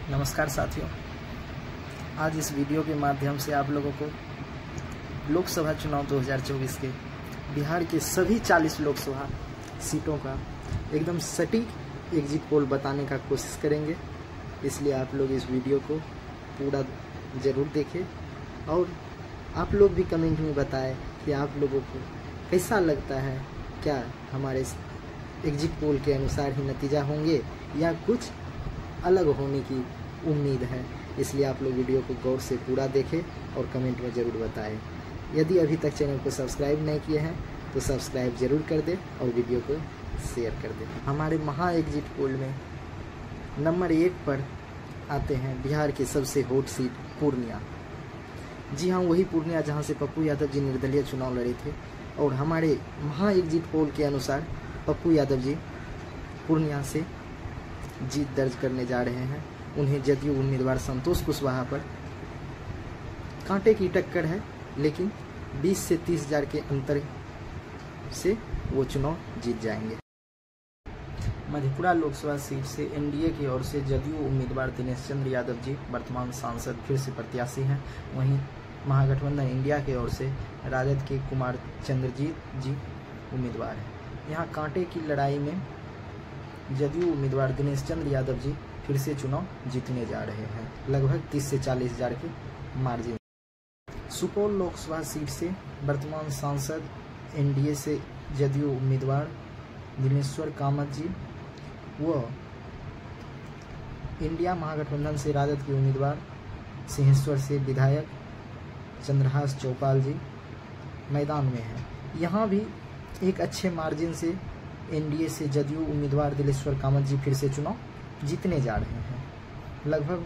नमस्कार साथियों, आज इस वीडियो के माध्यम से आप लोगों को लोकसभा चुनाव 2024 के बिहार के सभी 40 लोकसभा सीटों का एकदम सटीक एग्जिट पोल बताने का कोशिश करेंगे। इसलिए आप लोग इस वीडियो को पूरा ज़रूर देखें और आप लोग भी कमेंट में बताएं कि आप लोगों को कैसा लगता है, क्या हमारे एग्जिट पोल के अनुसार ही नतीजा होंगे या कुछ अलग होने की उम्मीद है। इसलिए आप लोग वीडियो को गौर से पूरा देखें और कमेंट में ज़रूर बताएं। यदि अभी तक चैनल को सब्सक्राइब नहीं किए हैं तो सब्सक्राइब ज़रूर कर दें और वीडियो को शेयर कर दें। हमारे महा एग्जिट पोल में नंबर 1 पर आते हैं बिहार की सबसे हॉट सीट पूर्णिया। जी हाँ, वही पूर्णिया जहाँ से पप्पू यादव जी निर्दलीय चुनाव लड़े थे और हमारे महा एग्जिट पोल के अनुसार पप्पू यादव जी पूर्णिया से जीत दर्ज करने जा रहे हैं। उन्हें जदयू उम्मीदवार संतोष कुशवाहा पर कांटे की टक्कर है, लेकिन 20 से 30 हज़ार के अंतर से वो चुनाव जीत जाएंगे। मधेपुरा लोकसभा सीट से एनडीए की ओर से जदयू उम्मीदवार दिनेश चंद्र यादव जी वर्तमान सांसद फिर से प्रत्याशी हैं। वहीं महागठबंधन इंडिया की ओर से राजद के कुमार चंद्रजीत जी उम्मीदवार हैं। यहाँ कांटे की लड़ाई में जदयू उम्मीदवार दिनेश चंद्र यादव जी फिर से चुनाव जीतने जा रहे हैं, लगभग 30 से 40 हज़ार के मार्जिन। सुपौल लोकसभा सीट से वर्तमान सांसद एनडीए से जदयू उम्मीदवार दिनेश्वर कामत जी व इंडिया महागठबंधन से राजद के उम्मीदवार सिंहेश्वर से विधायक चंद्रहास चौपाल जी मैदान में हैं। यहाँ भी एक अच्छे मार्जिन से एनडीए से जदयू उम्मीदवार दिनेश्वर कामत जी फिर से चुनाव जीतने जा रहे हैं। लगभग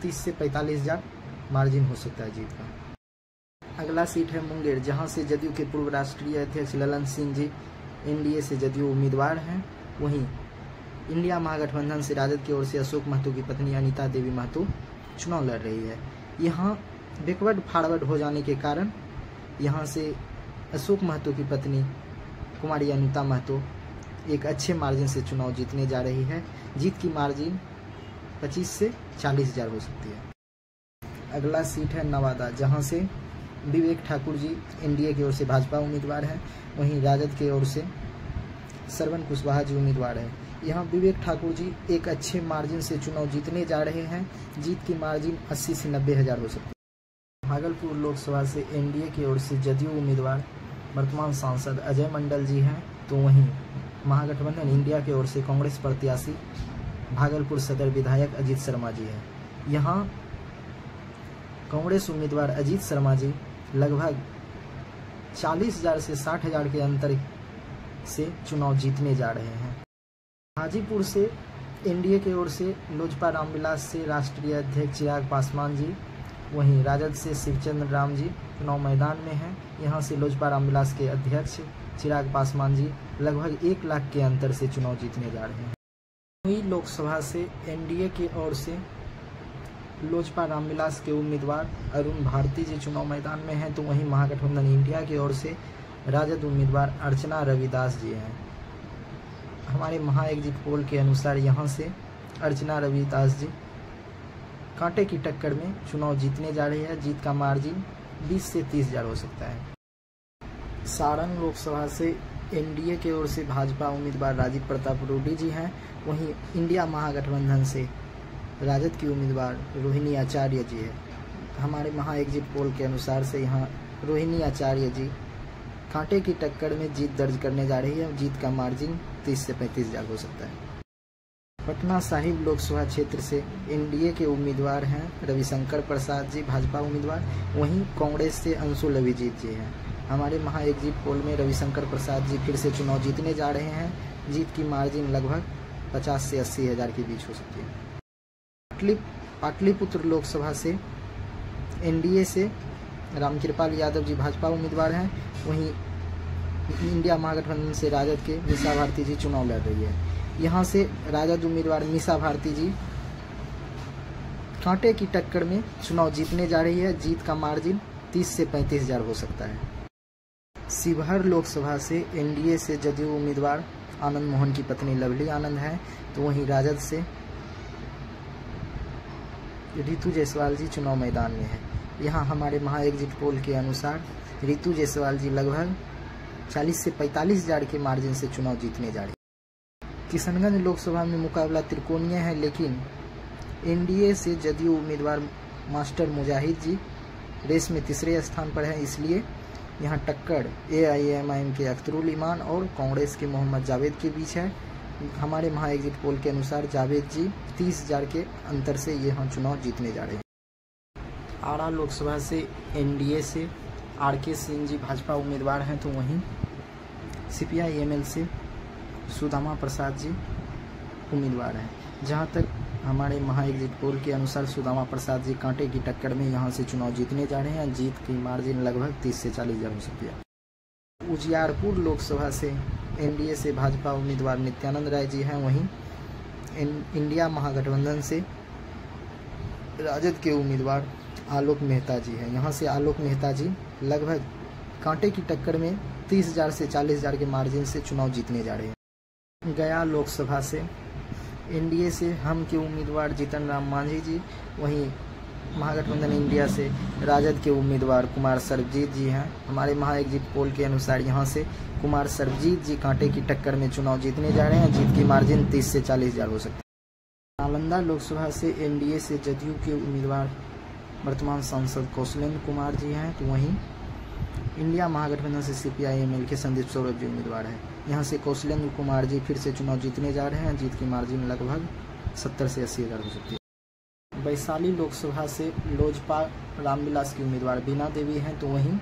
30 से 45 हज़ार मार्जिन हो सकता है जीत का। अगला सीट है मुंगेर, जहां से जदयू के पूर्व राष्ट्रीय अध्यक्ष ललन सिंह जी एनडीए से जदयू उम्मीदवार हैं। वहीं इंडिया महागठबंधन से राजद की ओर से अशोक महतो की पत्नी अनीता देवी महतो चुनाव लड़ रही है। यहाँ बैकवर्ड फॉरवर्ड हो जाने के कारण यहाँ से अशोक महतो की पत्नी कुमारी अनीता महतो एक अच्छे मार्जिन से चुनाव जीतने जा रही है। जीत की मार्जिन 25 से 40 हज़ार हो सकती है। अगला सीट है नवादा, जहां से विवेक ठाकुर जी एनडीए की ओर से भाजपा उम्मीदवार हैं। वहीं राजद की ओर से श्रवण कुशवाहा जी उम्मीदवार हैं। यहां विवेक ठाकुर जी एक अच्छे मार्जिन से चुनाव जीतने जा रहे हैं। जीत की मार्जिन 80 से 90 हज़ार हो सकती है। भागलपुर लोकसभा से एनडीए की ओर से जदयू उम्मीदवार वर्तमान सांसद अजय मंडल जी हैं, तो वहीं महागठबंधन इंडिया की ओर से कांग्रेस प्रत्याशी भागलपुर सदर विधायक अजीत शर्मा जी हैं। यहाँ कांग्रेस उम्मीदवार अजीत शर्मा जी लगभग 40 हज़ार से 60 हज़ार के अंतर से चुनाव जीतने जा रहे हैं। हाजीपुर से एनडीए की ओर से लोजपा रामविलास से राष्ट्रीय अध्यक्ष चिराग पासवान जी, वहीं राजद से शिवचंद्र राम जी चुनाव मैदान में हैं। यहाँ से लोजपा रामविलास के अध्यक्ष चिराग पासवान जी लगभग 1 लाख के अंतर से चुनाव जीतने जा रहे हैं। वहीं लोकसभा से एनडीए की ओर से लोजपा रामविलास के उम्मीदवार अरुण भारती जी चुनाव मैदान में हैं, तो वहीं महागठबंधन इंडिया की ओर से राजद उम्मीदवार अर्चना रविदास जी हैं। हमारे महा एग्जिट पोल के अनुसार यहाँ से अर्चना रविदास जी कांटे की टक्कर में चुनाव जीतने जा रही है। जीत का मार्जिन 20 से 30 हज़ार हो सकता है। सारण लोकसभा से एनडीए की ओर से भाजपा उम्मीदवार राजीव प्रताप रूडी जी हैं। वहीं इंडिया महागठबंधन से राजद की उम्मीदवार रोहिणी आचार्य जी है। हमारे महा एग्जिट पोल के अनुसार से यहाँ रोहिणी आचार्य जी कांटे की टक्कर में जीत दर्ज करने जा रही है। जीत का मार्जिन 30 से 35 हज़ार हो सकता है। पटना साहिब लोकसभा क्षेत्र से एनडीए के उम्मीदवार हैं रविशंकर प्रसाद जी भाजपा उम्मीदवार। वहीं कांग्रेस से अंशुल अभिजीत जी हैं। हमारे महा एग्जिट पोल में रविशंकर प्रसाद जी फिर से चुनाव जीतने जा रहे हैं। जीत की मार्जिन लगभग 50 से 80 हज़ार के बीच हो सकती है। पाटलिपुत्र लोकसभा से एनडीए से रामकृपाल यादव जी भाजपा उम्मीदवार हैं। वहीं इंडिया महागठबंधन से राजद के मीसा भारती जी चुनाव लड़ रही है। यहाँ से राजद उम्मीदवार मीसा भारती जी कांटे की टक्कर में चुनाव जीतने जा रही है। जीत का मार्जिन 30 से 35 हज़ार हो सकता है। शिवहर लोकसभा से एनडीए से जदयू उम्मीदवार आनंद मोहन की पत्नी लवली आनंद हैं, तो वहीं राजद से रितु जायसवाल जी चुनाव मैदान में है। यहाँ हमारे महा एग्जिट पोल के अनुसार रितु जायसवाल जी लगभग 40 से 45 हज़ार के मार्जिन से चुनाव जीतने जा रहे हैं। किशनगंज लोकसभा में मुकाबला त्रिकोणीय है, लेकिन एनडीए से जदयू उम्मीदवार मास्टर मुजाहिद जी रेस में तीसरे स्थान पर हैं, इसलिए यहाँ टक्कर AIMIM के अख्तरुल ईमान और कांग्रेस के मोहम्मद जावेद के बीच है। हमारे महा एग्जिट पोल के अनुसार जावेद जी 30 हज़ार के अंतर से यहाँ चुनाव जीतने जा रहे हैं। आरा लोकसभा से एनडीए से RK सिंह जी भाजपा उम्मीदवार हैं, तो वहीं CPI-ML से सुदामा प्रसाद जी उम्मीदवार हैं। जहां तक हमारे महा एग्जिट पोल के अनुसार सुदामा प्रसाद जी कांटे की टक्कर में यहां से चुनाव जीतने जा रहे हैं। जीत की मार्जिन लगभग 30 से 40 हज़ार हो सकती है। उजियारपुर लोकसभा से एनडीए से भाजपा उम्मीदवार नित्यानंद राय जी हैं, वहीं इंडिया महागठबंधन से राजद के उम्मीदवार आलोक मेहता जी हैं। यहाँ से आलोक मेहता जी लगभग कांटे की टक्कर में 30 हज़ार से 40 हज़ार के मार्जिन से चुनाव जीतने जा रहे हैं। गया लोकसभा से एनडीए से हम के उम्मीदवार जीतन राम मांझी जी, वहीं महागठबंधन इंडिया से राजद के उम्मीदवार कुमार सर्वजीत जी हैं। हमारे महा एग्जिट पोल के अनुसार यहाँ से कुमार सर्वजीत जी कांटे की टक्कर में चुनाव जीतने जा रहे हैं। जीत की मार्जिन 30 से 40 हज़ार हो सकती है। नालंदा लोकसभा से एनडीए से जदयू के उम्मीदवार वर्तमान सांसद कौशलेंद्र कुमार जी हैं, तो वहीं इंडिया महागठबंधन से CPI-ML के संदीप सौरभ जी उम्मीदवार हैं। यहाँ से कौशलेंद्र कुमार जी फिर से चुनाव जीतने जा रहे हैं। जीत की मार्जिन लगभग 70 से 80 हज़ार हो सकती है। वैशाली लोकसभा से लोजपा रामविलास की उम्मीदवार बीना देवी हैं, तो वहीं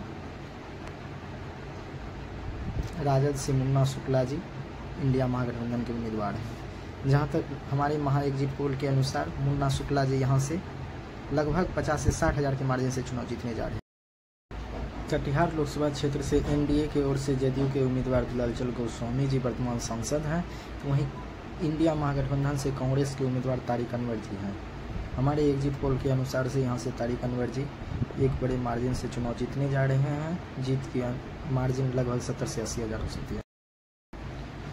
राजद से मुन्ना शुक्ला जी इंडिया महागठबंधन के उम्मीदवार हैं। जहाँ तक हमारे महा एग्जिट पोल के अनुसार मुन्ना शुक्ला जी यहाँ से लगभग 50 से 60 हज़ार के मार्जिन से चुनाव जीतने जा रहे हैं। कटिहार लोकसभा क्षेत्र से एनडीए की ओर से जदयू के उम्मीदवार दुलालचल गोस्वामी जी वर्तमान सांसद हैं, तो वहीं इंडिया महागठबंधन से कांग्रेस के उम्मीदवार तारिक अनवर जी हैं। हमारे एग्जिट पोल के अनुसार से यहाँ से तारिक अनवर जी एक बड़े मार्जिन से चुनाव जीतने जा रहे हैं। जीत की मार्जिन लगभग 70 से 80 हज़ार हो सकती है।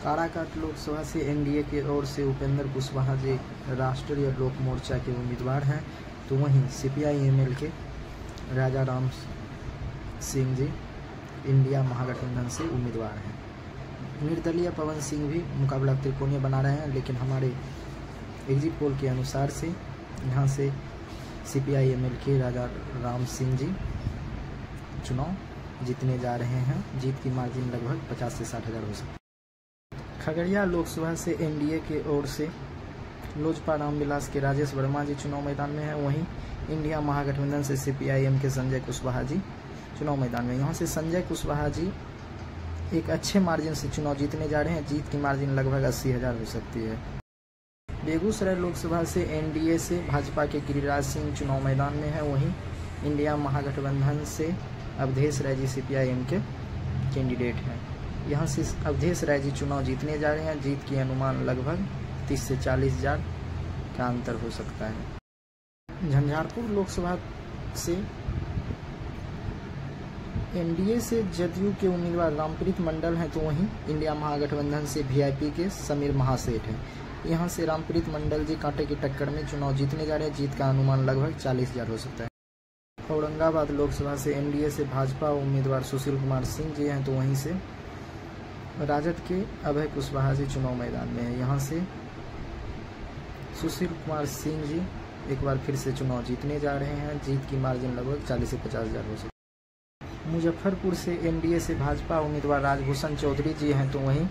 काराकाट लोकसभा से एनडीए की ओर से उपेंद्र कुशवाहा जी राष्ट्रीय लोक मोर्चा के उम्मीदवार हैं, तो वहीं CPI-ML के राजा राम सिंह जी इंडिया महागठबंधन से उम्मीदवार हैं। निर्दलीय पवन सिंह भी मुकाबला त्रिकोणीय बना रहे हैं, लेकिन हमारे एग्जिट पोल के अनुसार से यहाँ से CPI-ML के राजा राम सिंह जी चुनाव जीतने जा रहे हैं। जीत की मार्जिन लगभग 50 से 60 हज़ार हो सकती है। खगड़िया लोकसभा से एनडीए के ओर से लोजपा रामविलास के राजेश वर्मा जी चुनाव मैदान में हैं, वहीं इंडिया महागठबंधन से CPI-M के संजय कुशवाहा जी चुनाव मैदान में। यहाँ से संजय कुशवाहा जी एक अच्छे मार्जिन से चुनाव जीतने जा रहे हैं। जीत की मार्जिन लगभग 80 हज़ार हो सकती है। बेगूसराय लोकसभा से एनडीए से भाजपा के गिरिराज सिंह चुनाव मैदान में है, वहीं इंडिया महागठबंधन से अवधेश राय जी CPI-M के कैंडिडेट हैं। यहाँ से अवधेश राय जी चुनाव जीतने जा रहे हैं। जीत की अनुमान लगभग 30 से 40 हज़ार का अंतर हो सकता है। झंझारपुर लोकसभा से एनडीए से जदयू के उम्मीदवार रामप्रीत मंडल हैं, तो वहीं इंडिया महागठबंधन से VIP के समीर महासेठ हैं। यहाँ से रामप्रीत मंडल जी कांटे की टक्कर में चुनाव जीतने जा रहे हैं। जीत का अनुमान लगभग 40 हज़ार हो सकता है। औरंगाबाद लोकसभा से एनडीए से भाजपा उम्मीदवार सुशील कुमार सिंह जी हैं, तो वहीं से राजद के अभय कुशवाहा जी चुनाव मैदान में है। यहाँ से सुशील कुमार सिंह जी एक बार फिर से चुनाव जीतने जा रहे हैं। जीत की मार्जिन लगभग 40 से 50 हज़ार हो सकती है। मुजफ्फरपुर से एनडीए से भाजपा उम्मीदवार राजभूषण चौधरी जी हैं, तो वहीं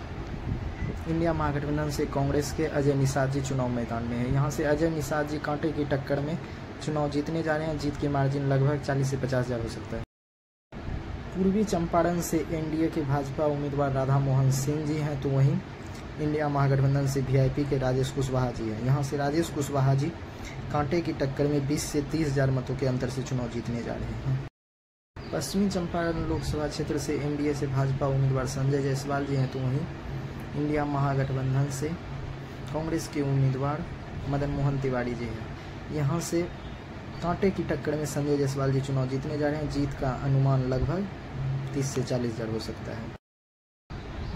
इंडिया महागठबंधन से कांग्रेस के अजय निषाद जी चुनाव मैदान में है। यहाँ से अजय निषाद जी कांटे की टक्कर में चुनाव जीतने जा रहे हैं। जीत की मार्जिन लगभग 40 से 50 हज़ार हो सकता है। पूर्वी चंपारण से एनडीए के भाजपा उम्मीदवार राधा मोहन सिंह जी हैं, तो वहीं इंडिया महागठबंधन से VIP के राजेश कुशवाहा जी हैं। यहाँ से राजेश कुशवाहा जी कांटे की टक्कर में 20 से 30 हज़ार मतों के अंतर से चुनाव जीतने जा रहे हैं। पश्चिमी चंपारण लोकसभा क्षेत्र से एनडीए से भाजपा उम्मीदवार संजय जायसवाल जी हैं, तो वहीं इंडिया महागठबंधन से कांग्रेस के उम्मीदवार मदन मोहन तिवारी जी हैं। यहाँ से कांटे की टक्कर में संजय जायसवाल जी चुनाव जीतने जा रहे हैं। जीत का अनुमान लगभग 30 से 40 हज़ार हो सकता है।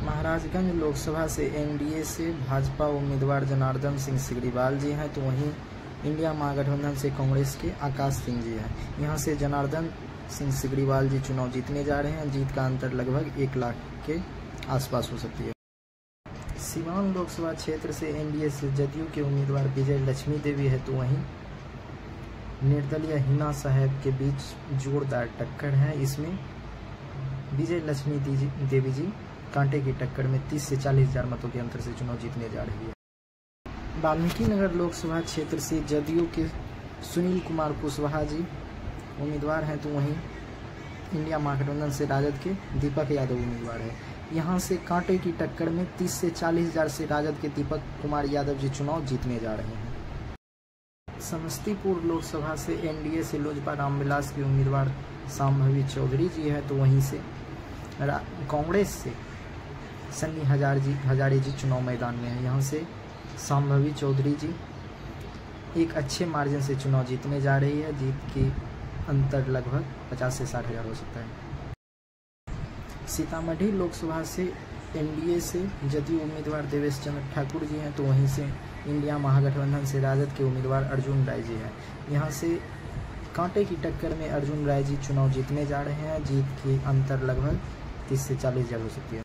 महाराजगंज लोकसभा से एनडीए से भाजपा उम्मीदवार जनार्दन सिंह सिग्रीवाल जी हैं, तो वहीं इंडिया महागठबंधन से कांग्रेस के आकाश सिंह जी हैं। यहाँ से जनार्दन सिंह सिग्रीवाल जी चुनाव जीतने जा रहे हैं। जीत का अंतर लगभग 1 लाख के आसपास हो सकती है। सिवान लोकसभा क्षेत्र से एनडीए से जदयू के उम्मीदवार विजय लक्ष्मी देवी है, तो वहीं निर्दलीय हिना साहब के बीच जोरदार टक्कर है। इसमें विजय लक्ष्मी देवी जी कांटे की टक्कर में 30 से 40 हज़ार मतों के अंतर से चुनाव जीतने जा रही है। वाल्मीकि नगर लोकसभा क्षेत्र से जदयू के सुनील कुमार कुशवाहा जी उम्मीदवार हैं, तो वहीं इंडिया महागठबंधन से राजद के दीपक यादव उम्मीदवार है। यहां से कांटे की टक्कर में 30 से 40 हज़ार से राजद के दीपक कुमार यादव जी चुनाव जीतने जा रहे हैं। समस्तीपुर लोकसभा से एनडीए से लोजपा रामविलास के उम्मीदवार सांभवी चौधरी जी है, तो वहीं से कांग्रेस से सन्नी हजारे जी चुनाव मैदान में है। यहाँ से सांभवी चौधरी जी एक अच्छे मार्जिन से चुनाव जीतने जा रही है। जीत की अंतर लगभग 50 से 60 हज़ार हो सकता है। सीतामढ़ी लोकसभा से एनडीए से जदयू उम्मीदवार देवेश चंद्र ठाकुर जी हैं, तो वहीं से इंडिया महागठबंधन से राजद के उम्मीदवार अर्जुन राय जी हैं। यहाँ से कांटे की टक्कर में अर्जुन राय जी चुनाव जीतने जा रहे हैं। जीत की अंतर लगभग 30 से 40 हज़ार हो सकती है।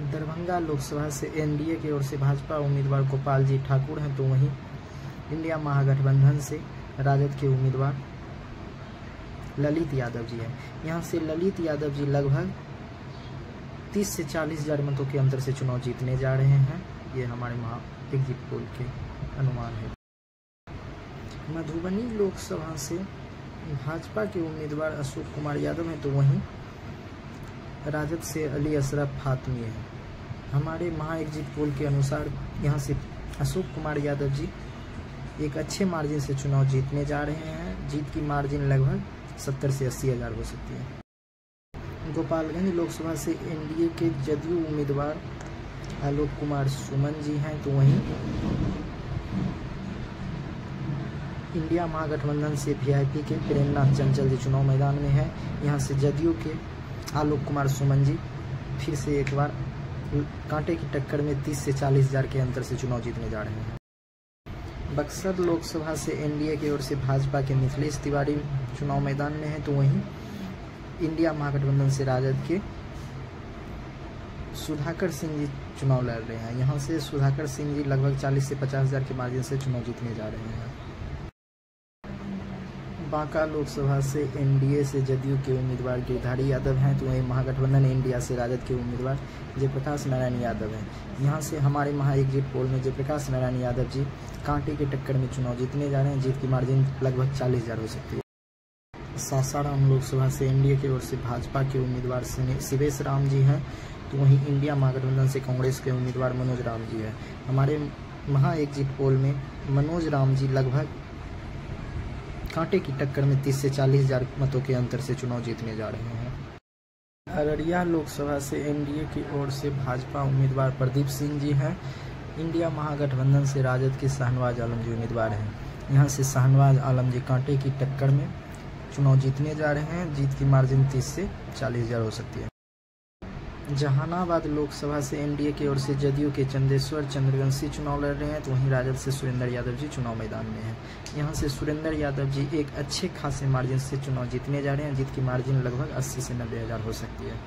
दरभंगा लोकसभा से एनडीए की ओर से भाजपा उम्मीदवार गोपाल जी ठाकुर हैं, तो वहीं इंडिया महागठबंधन से राजद के उम्मीदवार ललित यादव जी हैं। यहाँ से ललित यादव जी लगभग 30 से 40 हज़ार मतों के अंतर से चुनाव जीतने जा रहे हैं। ये हमारे एग्जिट पोल के अनुमान है। मधुबनी लोकसभा से भाजपा के उम्मीदवार अशोक कुमार यादव हैं, तो वहीं राजद से अली अशरफ फातमी है। हमारे एग्जिट पोल के अनुसार यहाँ से अशोक कुमार यादव जी एक अच्छे मार्जिन से चुनाव जीतने जा रहे हैं। जीत की मार्जिन लगभग 70 से 80 हज़ार हो सकती है। गोपालगंज लोकसभा से एनडीए के जदयू उम्मीदवार आलोक कुमार सुमन जी हैं, तो वहीं इंडिया महागठबंधन से वीआईपी के प्रेमनाथ चंचल जी चुनाव मैदान में है। यहाँ से जदयू के आलोक कुमार सुमन जी फिर से एक बार कांटे की टक्कर में 30 से 40 हज़ार के अंतर से चुनाव जीतने जा रहे हैं। बक्सर लोकसभा से एनडीए की ओर से भाजपा के मिथिलेश तिवारी चुनाव मैदान में है, तो वहीं इंडिया महागठबंधन से राजद के सुधाकर सिंह जी चुनाव लड़ रहे हैं। यहाँ से सुधाकर सिंह जी लगभग 40 से 50 हज़ार के मार्जिन से चुनाव जीतने जा रहे हैं। बांका लोकसभा से एनडीए से जदयू के उम्मीदवार गिरधारी यादव हैं, तो वहीं महागठबंधन इंडिया से राजद के उम्मीदवार जयप्रकाश नारायण यादव हैं। यहाँ से हमारे एग्जिट पोल में जयप्रकाश नारायण यादव जी कांटे की टक्कर में चुनाव जीतने जा रहे हैं। जीत की मार्जिन लगभग 40 हज़ार हो सकती है। सासाराम लोकसभा से एनडीए की ओर से भाजपा के उम्मीदवार शिवेश राम जी हैं, तो वहीं इंडिया महागठबंधन से कांग्रेस के उम्मीदवार मनोज राम जी हैं। हमारे एग्जिट पोल में मनोज राम जी लगभग कांटे की टक्कर में 30 से 40 हज़ार मतों के अंतर से चुनाव जीतने जा रहे हैं। अररिया लोकसभा से एनडीए की ओर से भाजपा उम्मीदवार प्रदीप सिंह जी हैं। इंडिया महागठबंधन से राजद के शाहनवाज आलम जी उम्मीदवार हैं। यहाँ से शाहनवाज आलम जी कांटे की टक्कर में चुनाव जीतने जा रहे हैं। जीत की मार्जिन 30 से 40 हज़ार हो सकती है। जहानाबाद लोकसभा से एनडीए की ओर से जदयू के चंदेश्वर चंद्रवंशी चुनाव लड़ रहे हैं, तो वहीं राजद से सुरेंद्र यादव जी चुनाव मैदान में हैं। यहाँ से सुरेंद्र यादव जी एक अच्छे खासे मार्जिन से चुनाव जीतने जा रहे हैं। जीत की मार्जिन लगभग 80 से 90 हज़ार हो सकती है।